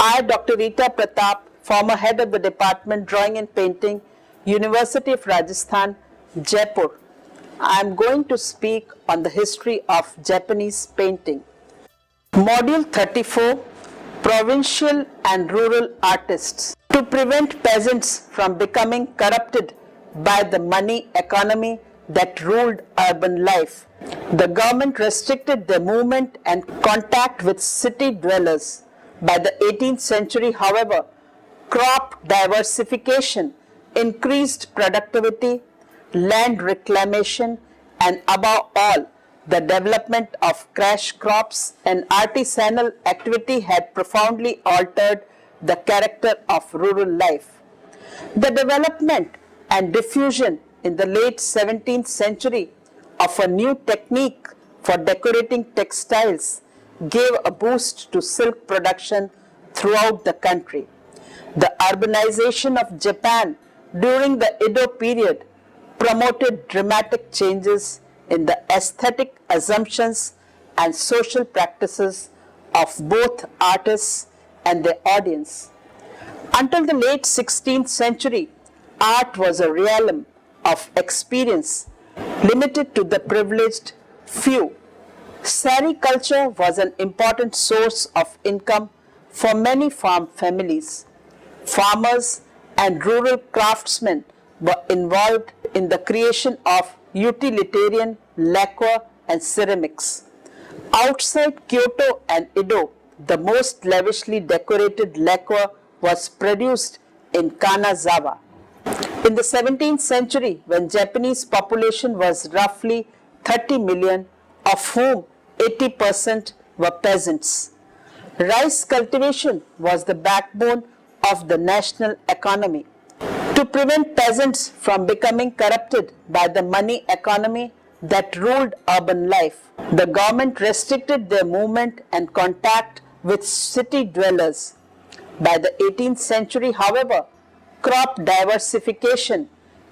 I, Dr. Arita, former head of the Department Drawing and Painting, University of Rajasthan, Jaipur. I am going to speak on the history of Japanese painting. Module 34, Provincial and Rural Artists. To prevent peasants from becoming corrupted by the money economy that ruled urban life, the government restricted their movement and contact with city dwellers. By the 18th century, however, crop diversification, increased productivity, land reclamation, and above all, the development of cash crops and artisanal activity had profoundly altered the character of rural life. The development and diffusion in the late 17th century of a new technique for decorating textiles gave a boost to silk production throughout the country. The urbanization of Japan during the Edo period promoted dramatic changes in the aesthetic assumptions and social practices of both artists and their audience. Until the late 16th century, art was a realm of experience limited to the privileged few. Sari culture was an important source of income for many farm families. Farmers and rural craftsmen were involved in the creation of utilitarian lacquer and ceramics. Outside Kyoto and Edo, the most lavishly decorated lacquer was produced in Kanazawa. In the 17th century, when Japanese population was roughly 30 million, of whom 80% were peasants, rice cultivation was the backbone of the national economy. To prevent peasants from becoming corrupted by the money economy that ruled urban life, the government restricted their movement and contact with city dwellers. By the 18th century, however, crop diversification,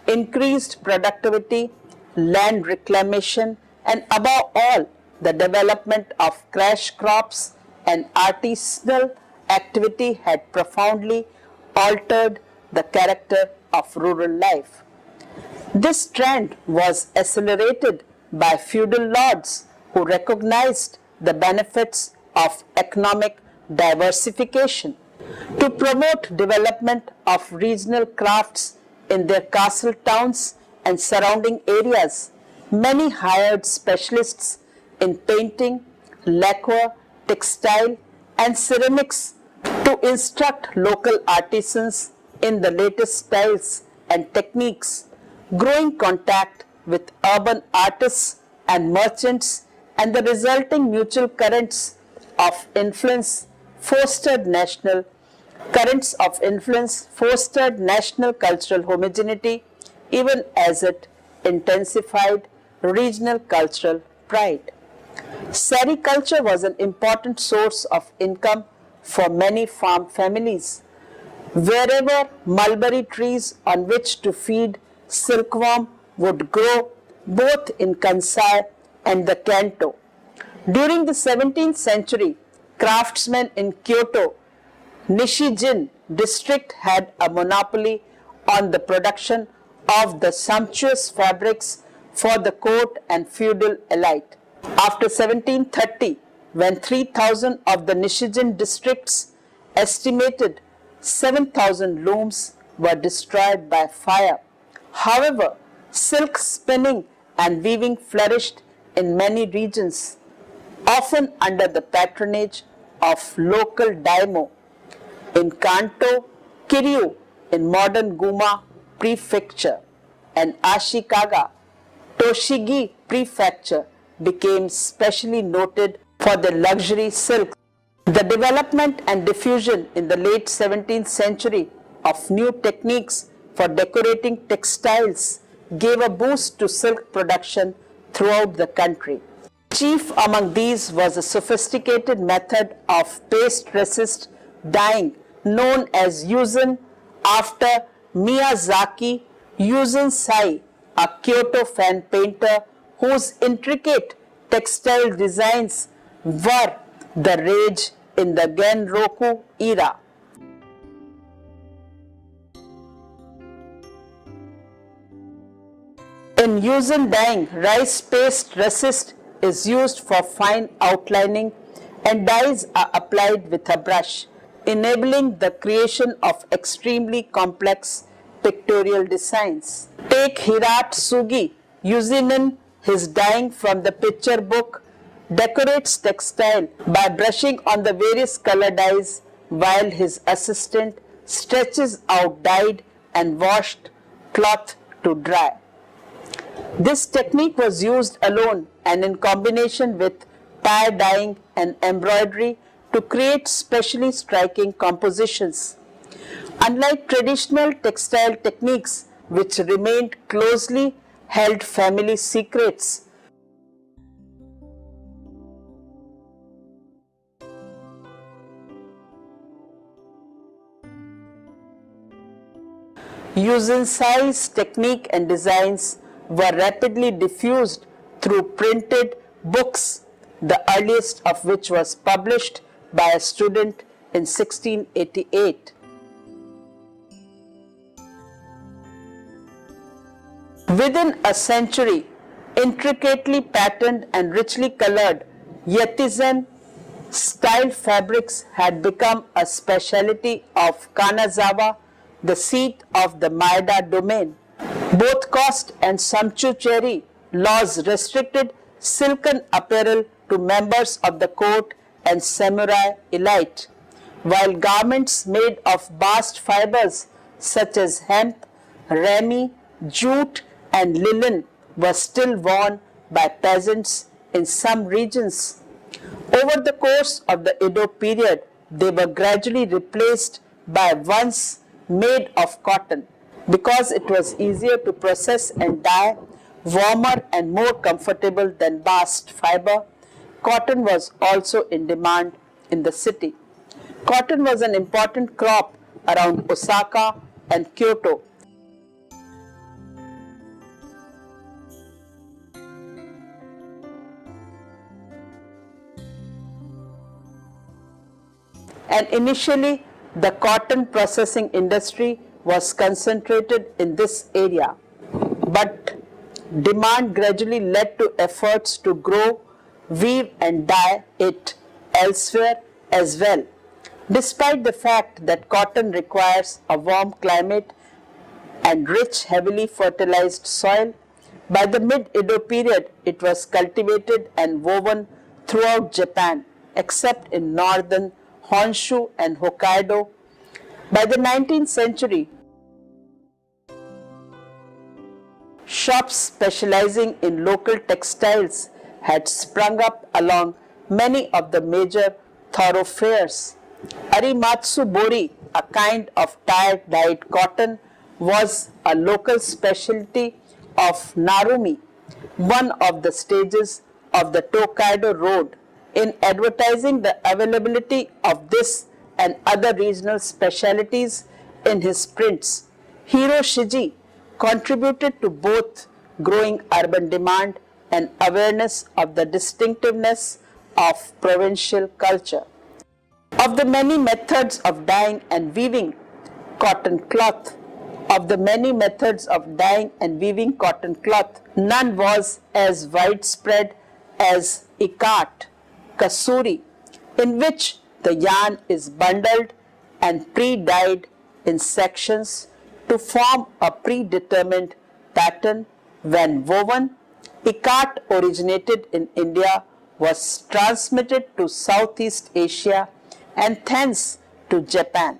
increased productivity, land reclamation, and above all, the development of cash crops and artisanal activity had profoundly altered the character of rural life. This trend was accelerated by feudal lords who recognized the benefits of economic diversification. To promote development of regional crafts in their castle towns and surrounding areas, many hired specialists in painting, lacquer, textile, and ceramics to instruct local artisans in the latest styles and techniques. Growing contact with urban artists and merchants and the resulting mutual currents of influence fostered national cultural homogeneity, even as it intensified regional cultural pride. Sari culture was an important source of income for many farm families. Wherever mulberry trees on which to feed silkworm would grow, both in Kansai and the Kanto. During the 17th century, craftsmen in Kyoto, Nishijin district had a monopoly on the production of the sumptuous fabrics for the court and feudal elite. After 1730, when 3,000 of the Nishijin district's estimated 7,000 looms were destroyed by fire. However, silk spinning and weaving flourished in many regions, often under the patronage of local daimyo. In Kanto, Kiryu in modern Guma Prefecture and Ashikaga, Toshigi Prefecture became specially noted for their luxury silks. The development and diffusion in the late 17th century of new techniques for decorating textiles gave a boost to silk production throughout the country. Chief among these was a sophisticated method of paste-resist dyeing known as Yuzen, after Miyazaki Sai, a Kyoto fan painter whose intricate textile designs were the rage in the Genroku era. In Yuuzhan dyeing, rice paste resist is used for fine outlining and dyes are applied with a brush, enabling the creation of extremely complex pictorial designs. Take Hirat Sugi, using his dyeing from the picture book, decorates textile by brushing on the various color dyes while his assistant stretches out dyed and washed cloth to dry. This technique was used alone and in combination with tie dyeing and embroidery to create specially striking compositions. Unlike traditional textile techniques, which remained closely held family secrets, Ninsei's technique and designs were rapidly diffused through printed books, the earliest of which was published by a student in 1688. Within a century, intricately patterned and richly colored Yetizen style fabrics had become a specialty of Kanazawa, the seat of the Maeda domain. Both cost and sumptuary laws restricted silken apparel to members of the court and samurai elite, while garments made of bast fibers such as hemp, rami, jute, and linen were still worn by peasants in some regions. Over the course of the Edo period, they were gradually replaced by ones made of cotton. Because it was easier to process and dye, warmer and more comfortable than bast fiber, cotton was also in demand in the city. Cotton was an important crop around Osaka and Kyoto. And initially, the cotton processing industry was concentrated in this area, but demand gradually led to efforts to grow, weave and dye it elsewhere as well. Despite the fact that cotton requires a warm climate and rich, heavily fertilized soil, by the mid-Edo period it was cultivated and woven throughout Japan, except in northern Honshu and Hokkaido. By the 19th century, shops specializing in local textiles had sprung up along many of the major thoroughfares. Arimatsu bori, a kind of tie-dyed cotton, was a local specialty of Narumi, one of the stages of the Tokaido Road. In advertising the availability of this and other regional specialities in his prints, Hiro Shiji contributed to both growing urban demand and awareness of the distinctiveness of provincial culture. Of the many methods of dyeing and weaving cotton cloth, none was as widespread as ikat, kasuri, in which the yarn is bundled and pre-dyed in sections to form a predetermined pattern when woven. Ikat originated in India, was transmitted to Southeast Asia and thence to Japan.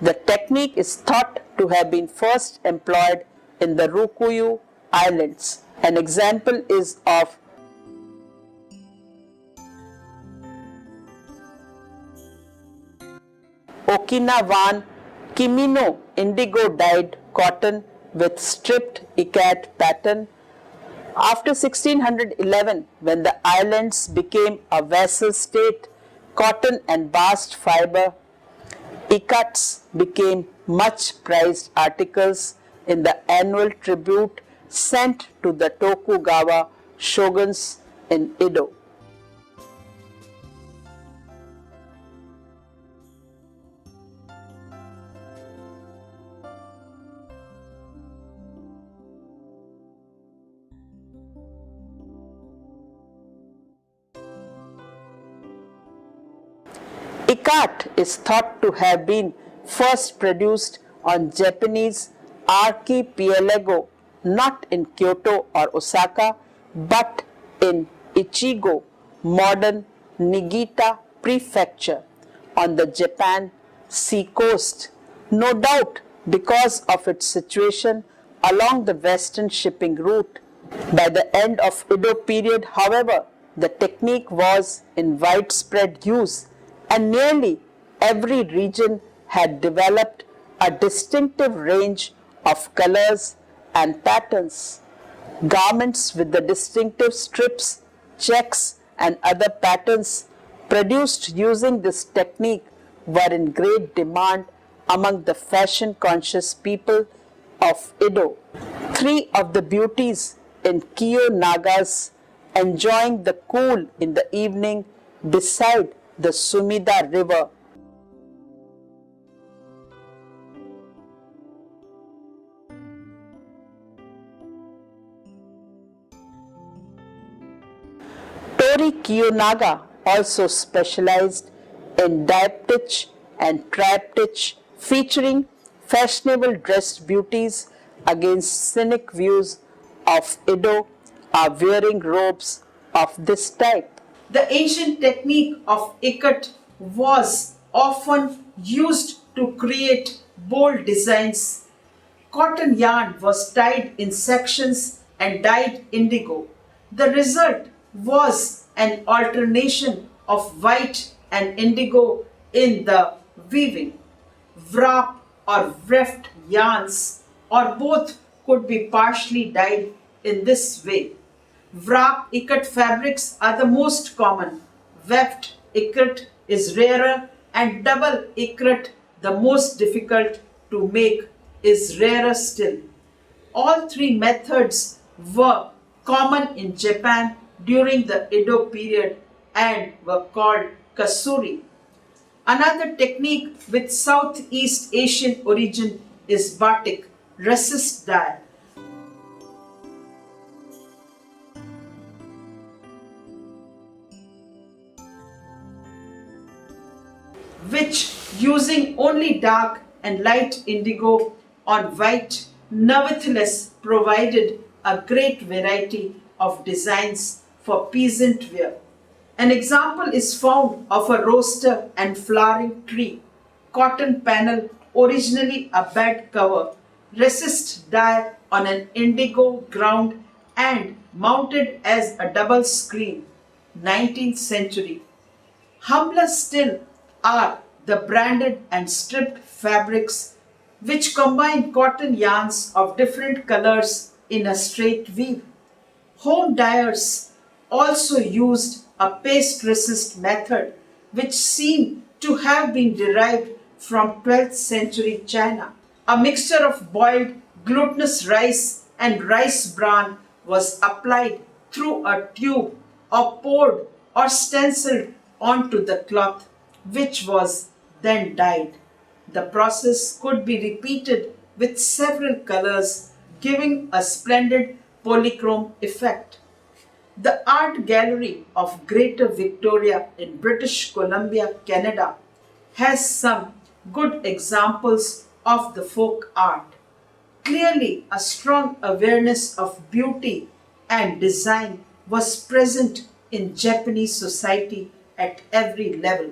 The technique is thought to have been first employed in the Ryukyu Islands. An example is of Okinawan Kimino indigo dyed cotton with stripped ikat pattern. After 1611, when the islands became a vassal state, cotton and bast fiber ikats became much prized articles in the annual tribute sent to the Tokugawa shoguns in Edo. Ikat is thought to have been first produced on Japanese archipelago, not in Kyoto or Osaka, but in Ichigo, modern Niigata Prefecture, on the Japan sea coast, no doubt because of its situation along the western shipping route. By the end of Edo period, however, the technique was in widespread use and nearly every region had developed a distinctive range of colors and patterns. Garments with the distinctive strips, checks, and other patterns produced using this technique were in great demand among the fashion conscious people of Edo. Three of the beauties in Kiyonaga's enjoying the cool in the evening beside the Sumida River. Tori Kiyonaga also specialized in diaptych and triptych, featuring fashionable dressed beauties against scenic views of Edo are wearing robes of this type. The ancient technique of ikat was often used to create bold designs. Cotton yarn was tied in sections and dyed indigo. The result was an alternation of white and indigo in the weaving. Wrap or weft yarns or both could be partially dyed in this way. Wrap ikat fabrics are the most common. Weft ikat is rarer and double ikat, the most difficult to make, is rarer still. All three methods were common in Japan during the Edo period and were called kasuri. Another technique with Southeast Asian origin is batik, resist dye. Which, using only dark and light indigo on white, nevertheless provided a great variety of designs for peasant wear. An example is found of a roaster and flowering tree, cotton panel, originally a bed cover, resist dye on an indigo ground and mounted as a double screen, 19th century. Humbler still are the branded and stripped fabrics which combine cotton yarns of different colors in a straight weave. Home dyers also used a paste resist method which seemed to have been derived from 12th century China. A mixture of boiled glutinous rice and rice bran was applied through a tube or poured or stenciled onto the cloth, which was then dyed. The process could be repeated with several colors, giving a splendid polychrome effect. The Art Gallery of Greater Victoria in British Columbia, Canada, has some good examples of the folk art. Clearly, a strong awareness of beauty and design was present in Japanese society at every level.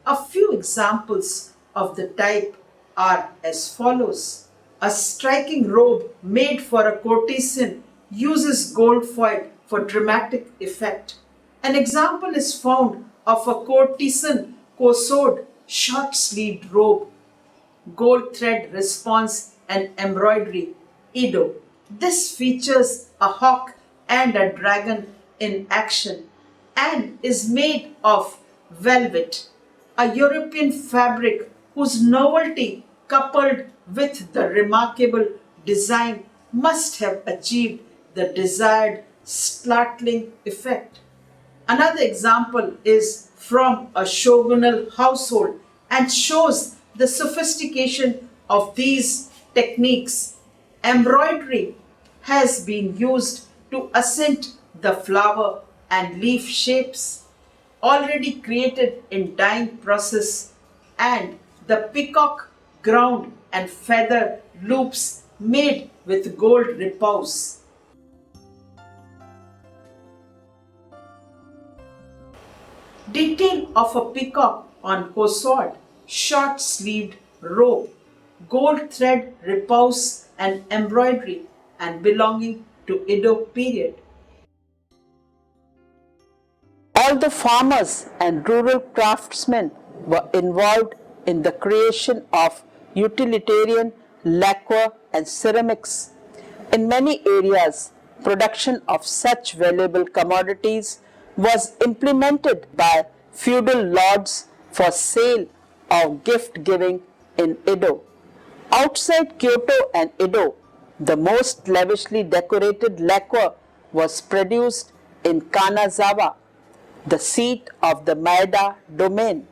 A few examples of the type are as follows. A striking robe made for a courtesan uses gold foil for dramatic effect. An example is found of a courtesan kosod short-sleeved robe, gold thread response and embroidery, Edo. This features a hawk and a dragon in action and is made of velvet, a European fabric whose novelty coupled with the remarkable design must have achieved the desired startling effect. Another example is from a shogunal household and shows the sophistication of these techniques. Embroidery has been used to accent the flower and leaf shapes. already created in dyeing process, and the peacock ground and feather loops made with gold repose. Detail of a peacock on corsord, short-sleeved robe, gold thread repose and embroidery, and belonging to Edo period. All the farmers and rural craftsmen were involved in the creation of utilitarian lacquer and ceramics. In many areas, production of such valuable commodities was implemented by feudal lords for sale or gift giving in Edo. Outside Kyoto and Edo, the most lavishly decorated lacquer was produced in Kanazawa, the seat of the Maeda domain.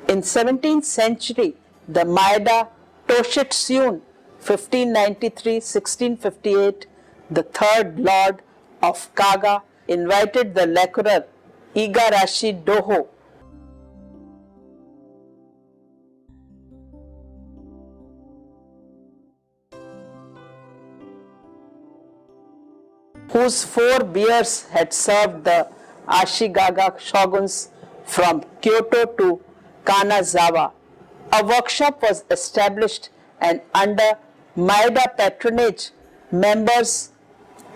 In 17th century, the Maeda Toshitsune 1593-1658, the third lord of Kaga, invited the lacquerer Igarashi Doho whose four bears had served the Ashikaga shoguns from Kyoto to Kanazawa. A workshop was established, and under Maeda patronage, members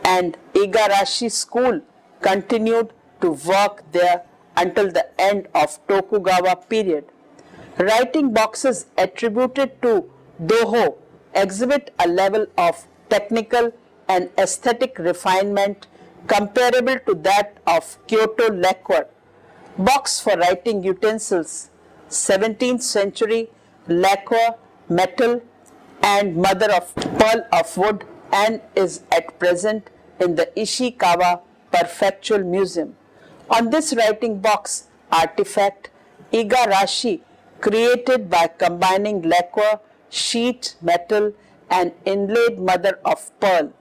and Igarashi school continued to work there until the end of Tokugawa period. Writing boxes attributed to Doho exhibit a level of technical and aesthetic refinement comparable to that of Kyoto lacquer. Box for writing utensils, 17th century lacquer, metal, and mother of pearl of wood, and is at present in the Ishikawa Prefectural Museum. On this writing box artifact, Igarashi created by combining lacquer, sheet metal, and inlaid mother of pearl,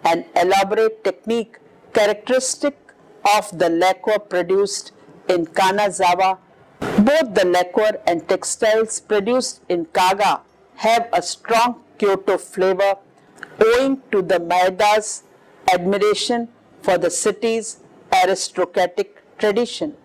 an elaborate technique characteristic of the lacquer produced in Kanazawa. Both the lacquer and textiles produced in Kaga have a strong Kyoto flavor owing to the Maeda's admiration for the city's aristocratic tradition.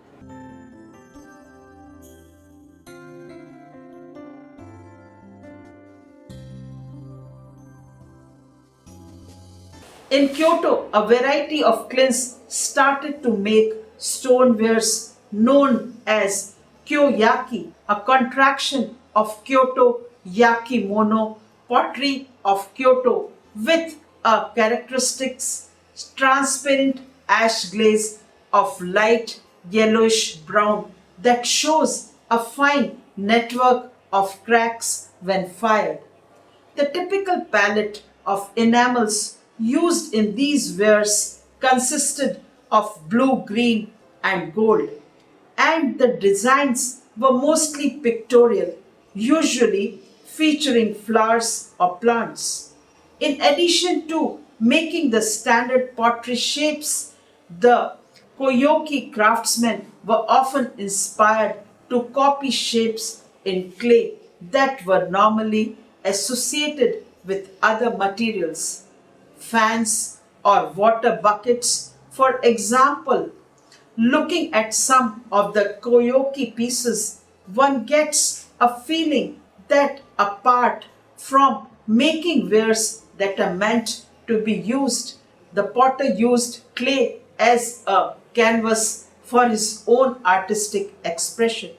In Kyoto, a variety of kilns started to make stonewares known as kyoyaki, a contraction of Kyoto yakimono, pottery of Kyoto, with a characteristics transparent ash glaze of light yellowish brown that shows a fine network of cracks when fired. The typical palette of enamels used in these wares consisted of blue, green, and gold, and the designs were mostly pictorial, usually featuring flowers or plants. In addition to making the standard pottery shapes, the Koyoki craftsmen were often inspired to copy shapes in clay that were normally associated with other materials. Fans or water buckets, for example, looking at some of the Koyoki pieces, one gets a feeling that apart from making wares that are meant to be used, the potter used clay as a canvas for his own artistic expression.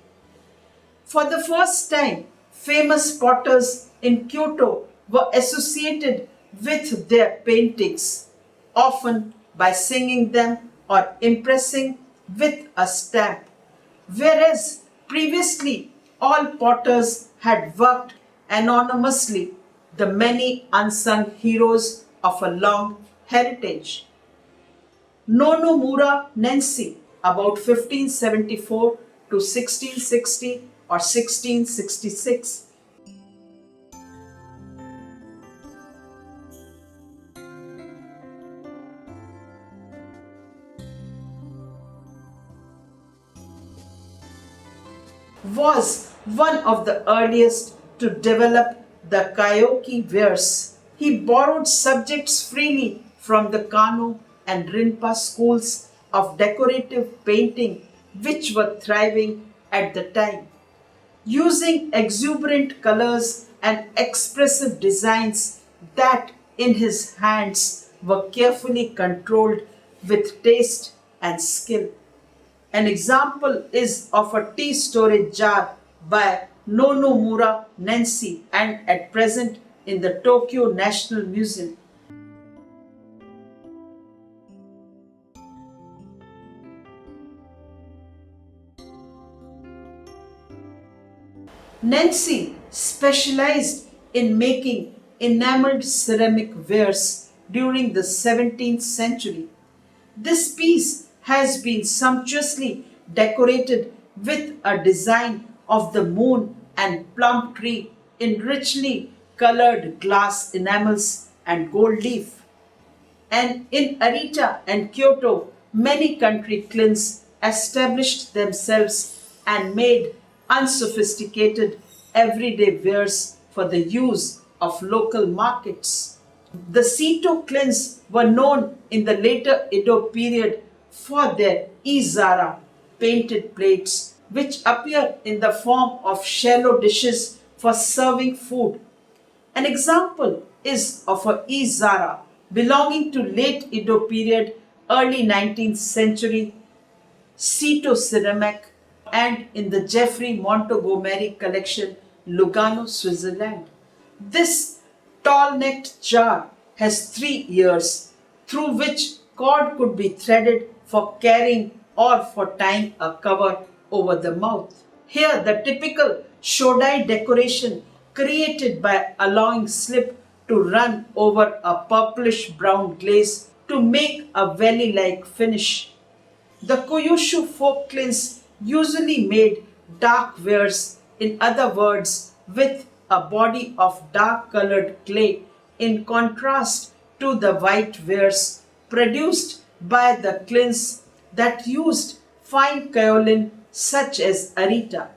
For the first time, famous potters in Kyoto were associated with their paintings, often by singing them or impressing with a stamp, whereas previously all potters had worked anonymously, the many unsung heroes of a long heritage. Nonomura Ninsei, about 1574 to 1660 or 1666. was one of the earliest to develop the Kaioki wares. He borrowed subjects freely from the Kano and Rinpa schools of decorative painting, which were thriving at the time. Using exuberant colors and expressive designs that in his hands were carefully controlled with taste and skill. An example is of a tea storage jar by Nonomura Ninsei and at present in the Tokyo National Museum. Ninsei specialized in making enameled ceramic wares during the 17th century. This piece has been sumptuously decorated with a design of the moon and plum tree in richly colored glass enamels and gold leaf. And in Arita and Kyoto, many country clins established themselves and made unsophisticated everyday wares for the use of local markets. The Seto clins were known in the later Edo period for their izara painted plates, which appear in the form of shallow dishes for serving food. An example is of a izara belonging to late Edo period, early 19th century Seto ceramic and in the Jeffrey Montgomery collection, Lugano, Switzerland. This tall-necked jar has 3 ears through which cord could be threaded for carrying or for tying a cover over the mouth. Here, the typical shodai decoration created by allowing slip to run over a purplish brown glaze to make a valley-like finish. The Kyushu folk clins usually made dark wares, in other words, with a body of dark colored clay in contrast to the white wares produced by the clins that used fine kaolin such as Arita,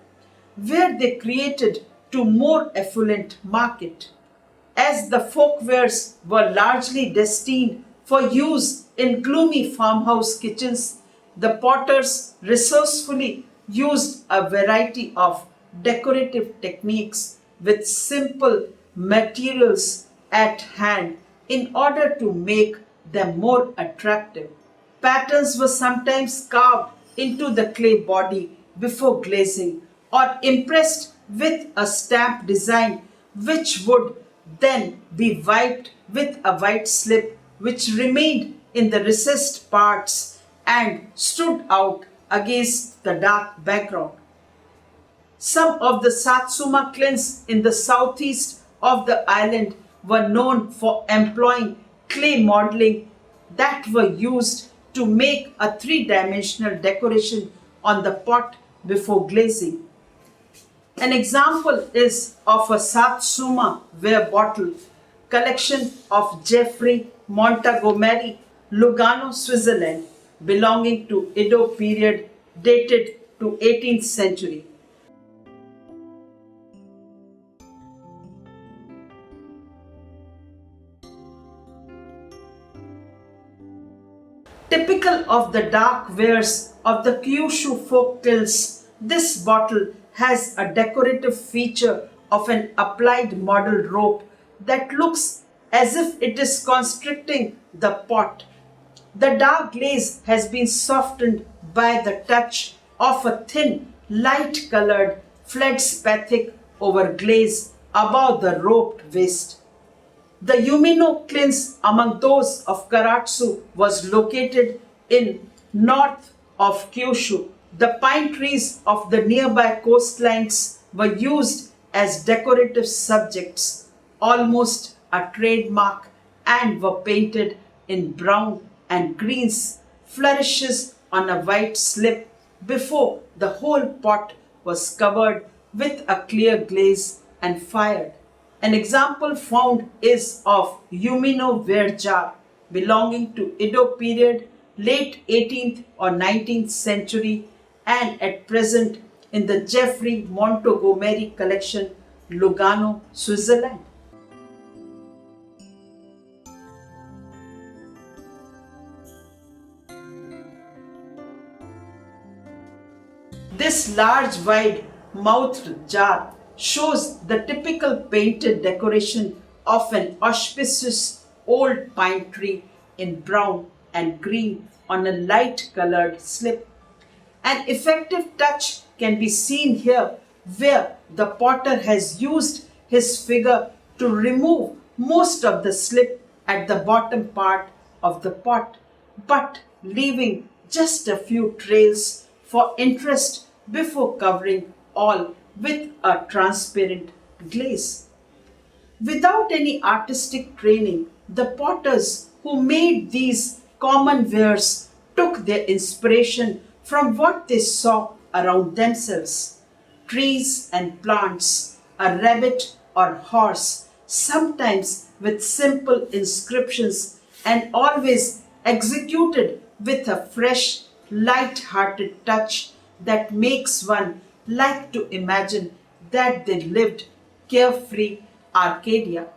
where they created to more affluent market. As the folk wares were largely destined for use in gloomy farmhouse kitchens, the potters resourcefully used a variety of decorative techniques with simple materials at hand in order to make them more attractive. Patterns were sometimes carved into the clay body before glazing or impressed with a stamp design which would then be wiped with a white slip which remained in the recessed parts and stood out against the dark background. Some of the Satsuma clans in the southeast of the island were known for employing clay modeling that were used to make a three-dimensional decoration on the pot before glazing. An example is of a Satsuma ware bottle collection of Jeffrey Montgomery Lugano Switzerland belonging to Edo period dated to 18th century. Typical of the dark wares of the Kyushu folk tales, this bottle has a decorative feature of an applied model rope that looks as if it is constricting the pot. The dark glaze has been softened by the touch of a thin, light-colored feldspathic over glaze above the roped waist. The Yumino clins among those of Karatsu was located in north of Kyushu. The pine trees of the nearby coastlines were used as decorative subjects, almost a trademark, and were painted in brown and greens, flourishes on a white slip before the whole pot was covered with a clear glaze and fired. An example found is of Yumino ware jar belonging to Edo period, late 18th or 19th century and at present in the Jeffrey Montgomery Collection, Lugano, Switzerland. This large, wide-mouthed jar shows the typical painted decoration of an auspicious old pine tree in brown and green on a light-colored slip. An effective touch can be seen here where the potter has used his finger to remove most of the slip at the bottom part of the pot, but leaving just a few trails for interest before covering all with a transparent glaze. Without any artistic training, the potters who made these common wares took their inspiration from what they saw around themselves: trees and plants, a rabbit or horse, sometimes with simple inscriptions and always executed with a fresh, light-hearted touch that makes one like to imagine that they lived carefree Arcadia.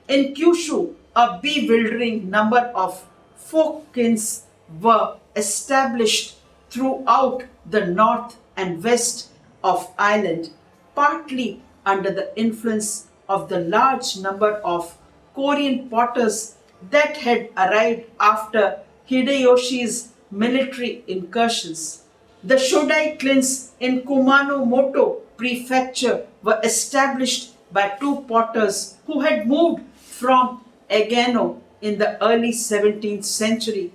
In Kyushu, a bewildering number of folk kins were established throughout the north and west of Ireland, partly under the influence of the large number of Korean potters that had arrived after Hideyoshi's military incursions. The Shodai clans in Kumanomoto Prefecture were established by two potters who had moved from Egano in the early 17th century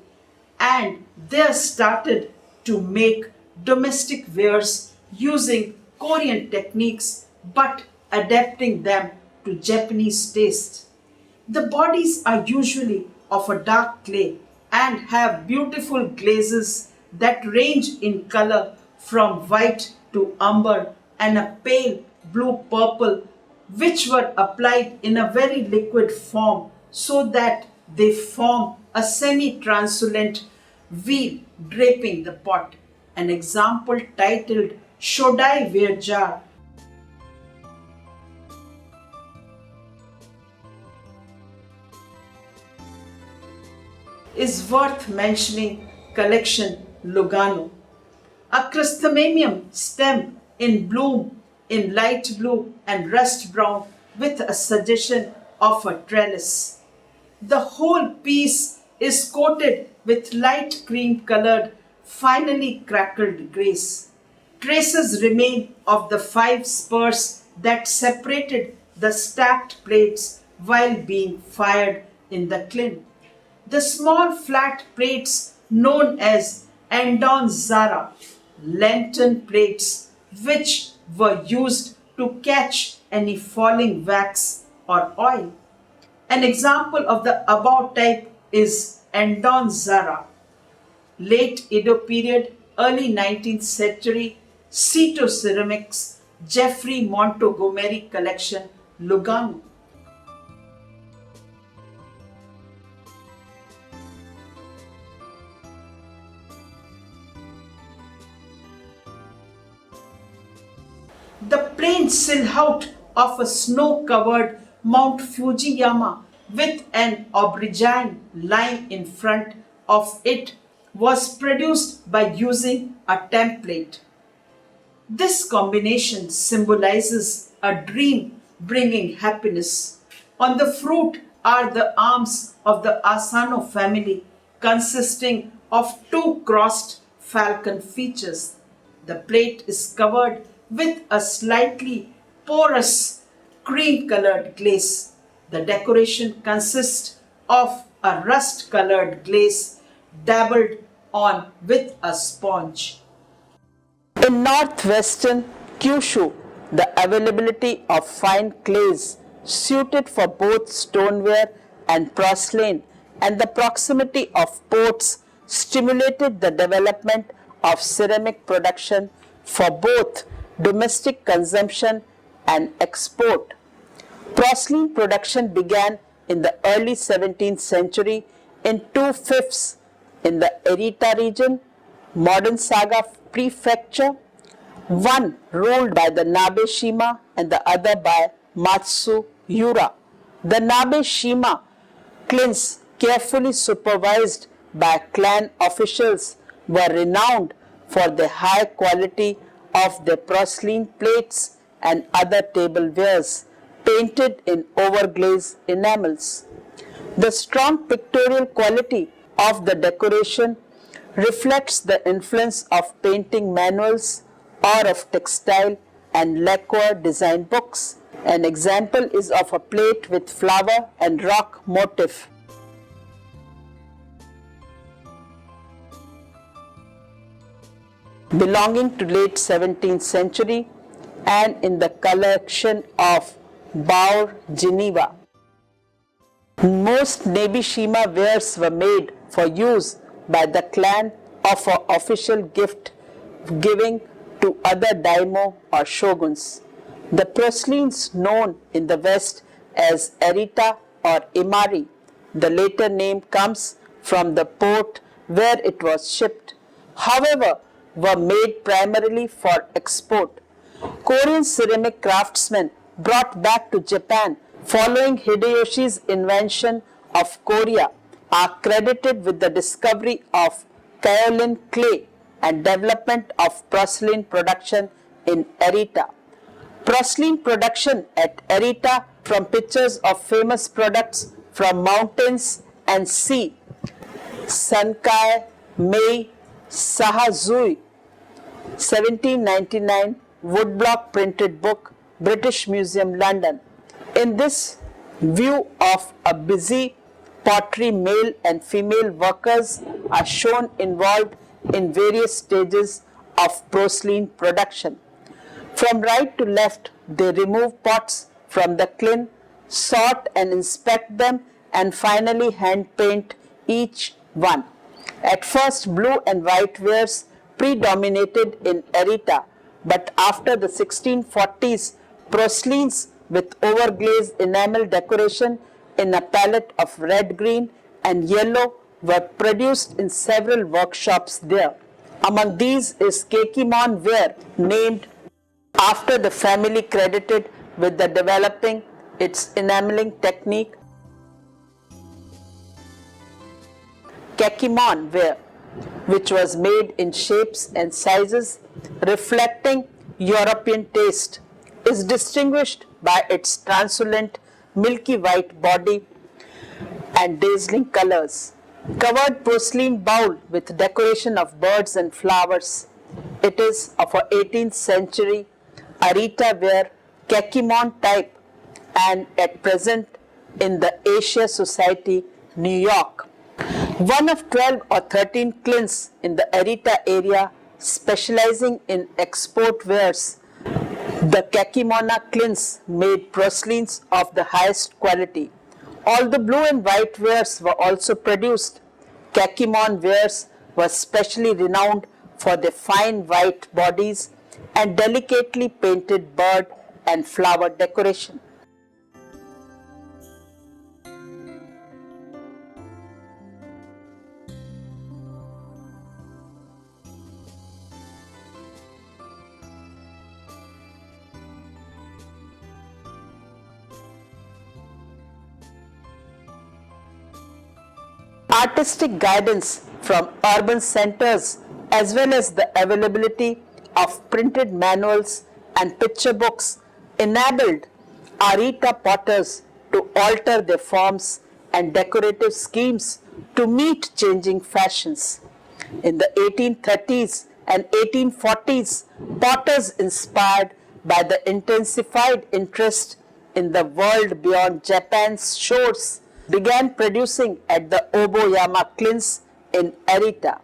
and there started to make domestic wares using Korean techniques but adapting them to Japanese taste. The bodies are usually of a dark clay and have beautiful glazes that range in color from white to umber and a pale blue purple, which were applied in a very liquid form so that they form a semi-translucent veil draping the pot. An example titled Shodai Ware Jar is worth mentioning. Collection Lugano, a chrysanthemum stem in bloom in light blue and rust brown with a suggestion of a trellis. The whole piece is coated with light cream colored, finely crackled glaze. Traces remain of the 5 spurs that separated the stacked plates while being fired in the kiln. The small flat plates known as Andonzara, lantern plates, which were used to catch any falling wax or oil. An example of the above type is Andonzara, late Edo period, early 19th century, Seto Ceramics, Jeffrey Montgomery Collection, Lugano. The plain silhouette of a snow-covered Mount Fujiyama with an aubergine line in front of it was produced by using a template. This combination symbolizes a dream bringing happiness. On the fruit are the arms of the Asano family consisting of 2 crossed falcon features. The plate is covered with a slightly porous cream-colored glaze. The decoration consists of a rust-colored glaze dabbled on with a sponge. In northwestern Kyushu, the availability of fine clays suited for both stoneware and porcelain and the proximity of ports stimulated the development of ceramic production for both domestic consumption and export. Porcelain production began in the early 17th century in 2/5 in the Arita region, modern Saga Prefecture, one ruled by the Nabe-shima and the other by Matsu-yura. The Nabe-shima clans, carefully supervised by clan officials, were renowned for the high quality of their porcelain plates and other tablewares painted in overglaze enamels. The strong pictorial quality of the decoration reflects the influence of painting manuals or of textile and lacquer design books. An example is of a plate with flower and rock motif. Belonging to late 17th century and in the collection of Bauer, Geneva. Most Nabe-shima wares were made for use by the clan or for official gift giving to other daimyo or shoguns. The porcelains known in the West as Arita or Imari, the later name comes from the port where it was shipped, however, were made primarily for export. Korean ceramic craftsmen brought back to Japan following Hideyoshi's invention of Korea are credited with the discovery of kaolin clay and development of porcelain production in Arita. Porcelain production at Arita from pictures of famous products from mountains and sea. Sankai Mei Sahazui, 1799, woodblock printed book, British Museum, London. In this view of a busy pottery, male and female workers are shown involved in various stages of porcelain production. From right to left, they remove pots from the kiln, sort and inspect them, and finally hand paint each one. At first, blue and white wares predominated in Arita, but after the 1640s, porcelains with overglazed enamel decoration in a palette of red, green, and yellow were produced in several workshops there. Among these is Kakiemon ware, named after the family credited with the developing its enameling technique. Kakiemon ware, which was made in shapes and sizes reflecting European taste, is distinguished by its translucent milky white body and dazzling colors. Covered porcelain bowl with decoration of birds and flowers. It is of a 18th century Arita ware Kakiemon type and at present in the Asia Society, New York. One of 12 or 13 kilns in the Arita area specializing in export wares. The Kakiemon kilns made porcelains of the highest quality. All the blue and white wares were also produced. Kakiemon wares were specially renowned for their fine white bodies and delicately painted bird and flower decoration. Artistic guidance from urban centers as well as the availability of printed manuals and picture books enabled Arita potters to alter their forms and decorative schemes to meet changing fashions. In the 1830s and 1840s, potters inspired by the intensified interest in the world beyond Japan's shores began producing at the Oboyama kilns in Arita.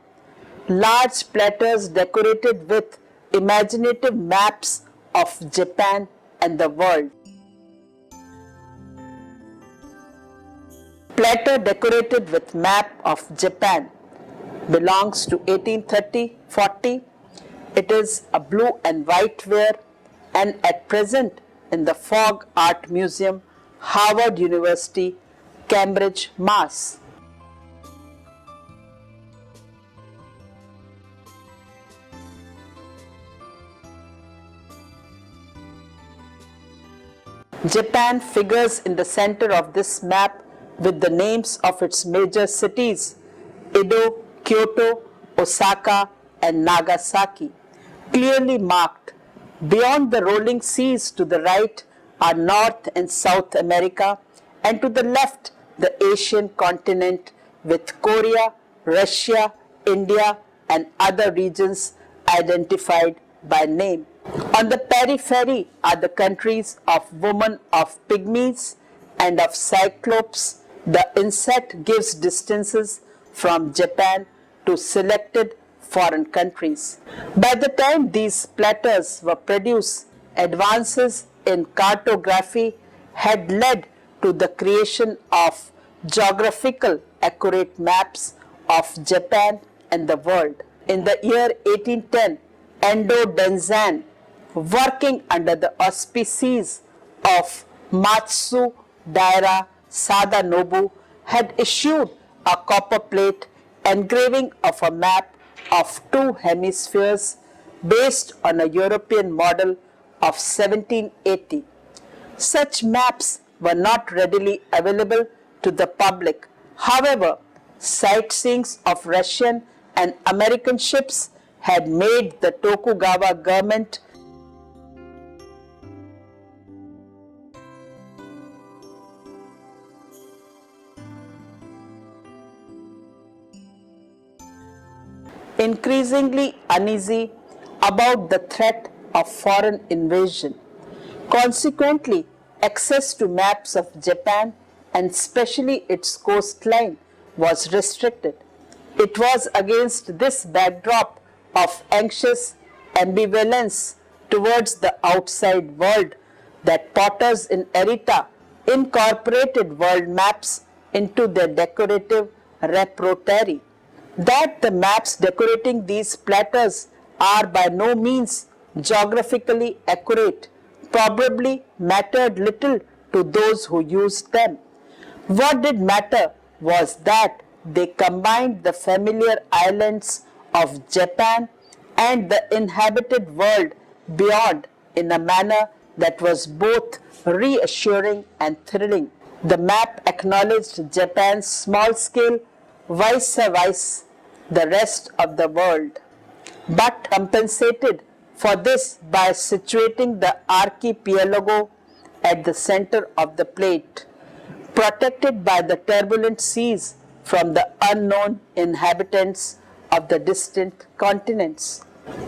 Large platters decorated with imaginative maps of Japan and the world. Platter decorated with map of Japan belongs to 1830-40. It is a blue and white ware and at present in the Fogg Art Museum, Harvard University, Cambridge, Mass. Japan figures in the center of this map with the names of its major cities Edo, Kyoto, Osaka, and Nagasaki, clearly marked. Beyond the rolling seas to the right are North and South America, and to the left the Asian continent with Korea, Russia, India, and other regions identified by name. On the periphery are the countries of women of pygmies and of cyclopes. The inset gives distances from Japan to selected foreign countries. By the time these platters were produced, advances in cartography had led to the creation of geographical accurate maps of Japan and the world. In the year 1810, Endo Denzan, working under the auspices of Matsu Daira Sadanobu, had issued a copper plate engraving of a map of two hemispheres based on a European model of 1780. Such maps were not readily available to the public. However, sightseeings of Russian and American ships had made the Tokugawa government increasingly uneasy about the threat of foreign invasion. Consequently, access to maps of Japan and especially its coastline was restricted. It was against this backdrop of anxious ambivalence towards the outside world that potters in Arita incorporated world maps into their decorative repertoire. That the maps decorating these platters are by no means geographically accurate probably mattered little to those who used them. What did matter was that they combined the familiar islands of Japan and the inhabited world beyond in a manner that was both reassuring and thrilling. The map acknowledged Japan's small scale vis-a-vis the rest of the world, but compensated for this by situating the archipelago at the center of the plate, protected by the turbulent seas from the unknown inhabitants of the distant continents.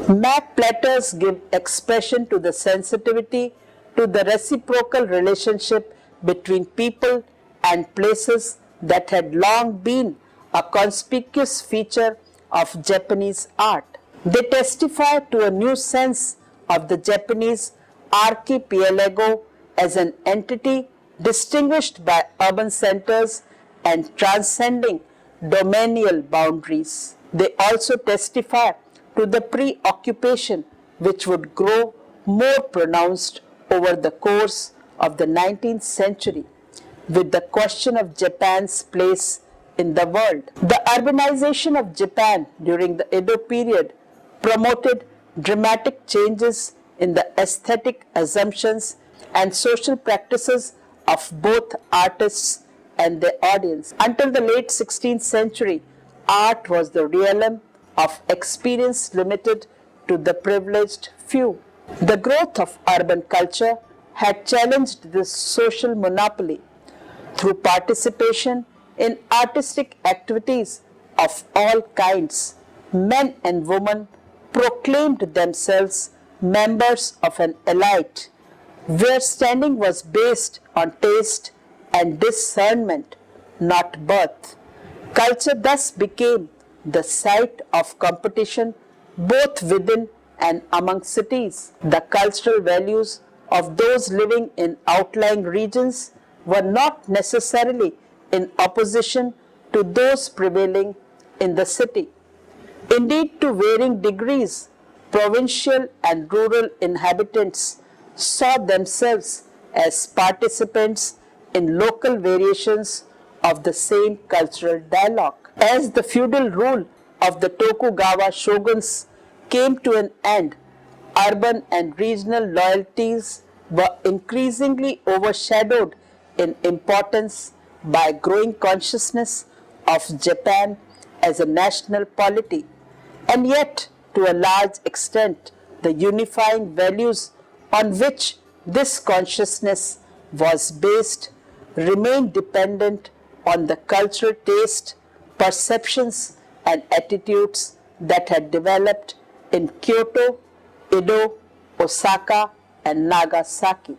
Map platters give expression to the sensitivity to the reciprocal relationship between people and places that had long been a conspicuous feature of Japanese art. They testify to a new sense of the Japanese archipelago as an entity distinguished by urban centers and transcending dominial boundaries. They also testify to the preoccupation which would grow more pronounced over the course of the 19th century with the question of Japan's place in the world. The urbanization of Japan during the Edo period promoted dramatic changes in the aesthetic assumptions and social practices of both artists and their audience. Until the late 16th century, art was the realm of experience limited to the privileged few. The growth of urban culture had challenged this social monopoly through participation in artistic activities of all kinds. Men and women proclaimed themselves members of an elite where standing was based on taste and discernment, not birth. Culture thus became the site of competition both within and among cities. The cultural values of those living in outlying regions were not necessarily in opposition to those prevailing in the city. Indeed, to varying degrees, provincial and rural inhabitants saw themselves as participants in local variations of the same cultural dialogue. As the feudal rule of the Tokugawa shoguns came to an end, urban and regional loyalties were increasingly overshadowed in importance by growing consciousness of Japan as a national polity. And yet, to a large extent, the unifying values on which this consciousness was based remained dependent on the cultural taste, perceptions, and attitudes that had developed in Kyoto, Edo, Osaka, and Nagasaki.